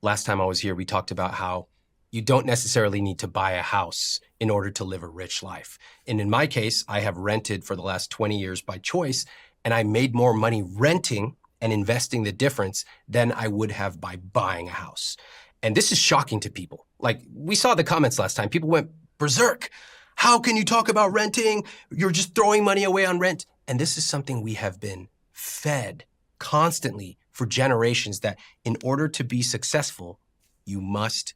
last time I was here, we talked about how you don't necessarily need to buy a house in order to live a rich life. And in my case, I have rented for the last 20 years by choice, and I made more money renting and investing the difference than I would have by buying a house. And this is shocking to people. Like, we saw the comments last time. People went berserk. How can you talk about renting? You're just throwing money away on rent. And this is something we have been fed constantly for generations, that in order to be successful, you must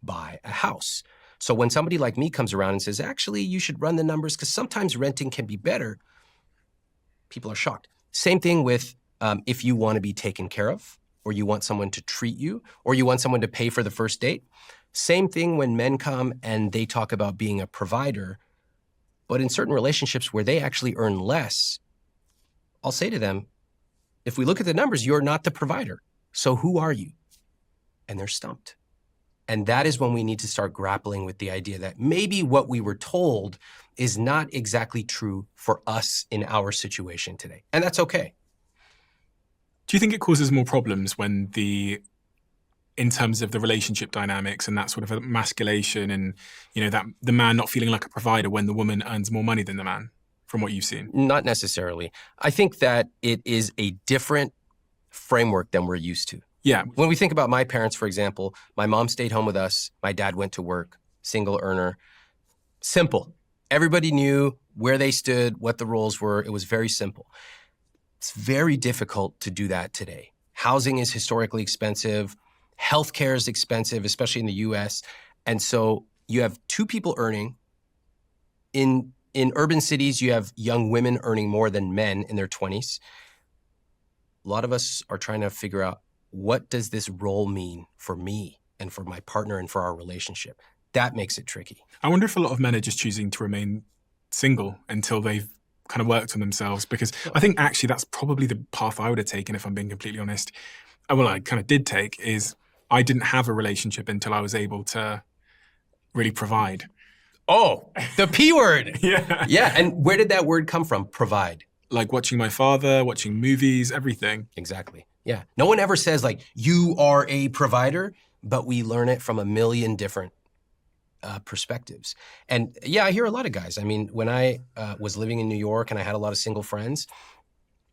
buy a house. So when somebody like me comes around and says, actually, you should run the numbers because sometimes renting can be better, people are shocked. Same thing with if you want to be taken care of, or you want someone to treat you, or you want someone to pay for the first date. Same thing when men come and they talk about being a provider, but in certain relationships where they actually earn less, I'll say to them, if we look at the numbers, you're not the provider. So who are you? And they're stumped. And that is when we need to start grappling with the idea that maybe what we were told is not exactly true for us in our situation today. And that's okay. Do you think it causes more problems when in terms of the relationship dynamics and that sort of emasculation and, that the man not feeling like a provider when the woman earns more money than the man, from what you've seen? Not necessarily. I think that it is a different framework than we're used to. Yeah. When we think about my parents, for example, my mom stayed home with us. My dad went to work, single earner. Simple. Everybody knew where they stood, what the roles were. It was very simple. It's very difficult to do that today. Housing is historically expensive. Healthcare is expensive, especially in the US. And so you have two people earning. In urban cities, you have young women earning more than men in their 20s. A lot of us are trying to figure out, what does this role mean for me and for my partner and for our relationship? That makes it tricky. I wonder if a lot of men are just choosing to remain single until they've kind of worked on themselves, because I think actually that's probably the path I would have taken, if I'm being completely honest. Well, I kind of did take is I didn't have a relationship until I was able to really provide. Oh, the P word. Yeah. Yeah. And where did that word come from? Provide. Like watching my father, watching movies, everything. Exactly. Yeah. No one ever says like, you are a provider, but we learn it from a million different perspectives. And yeah, I hear a lot of guys. I mean, when I was living in New York and I had a lot of single friends,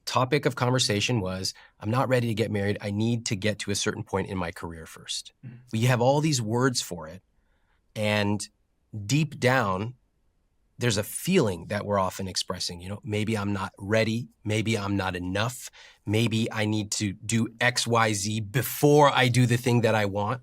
topic of conversation was, I'm not ready to get married. I need to get to a certain point in my career first. We have all these words for it. And deep down, there's a feeling that we're often expressing, maybe I'm not ready, maybe I'm not enough, maybe I need to do X, Y, Z before I do the thing that I want.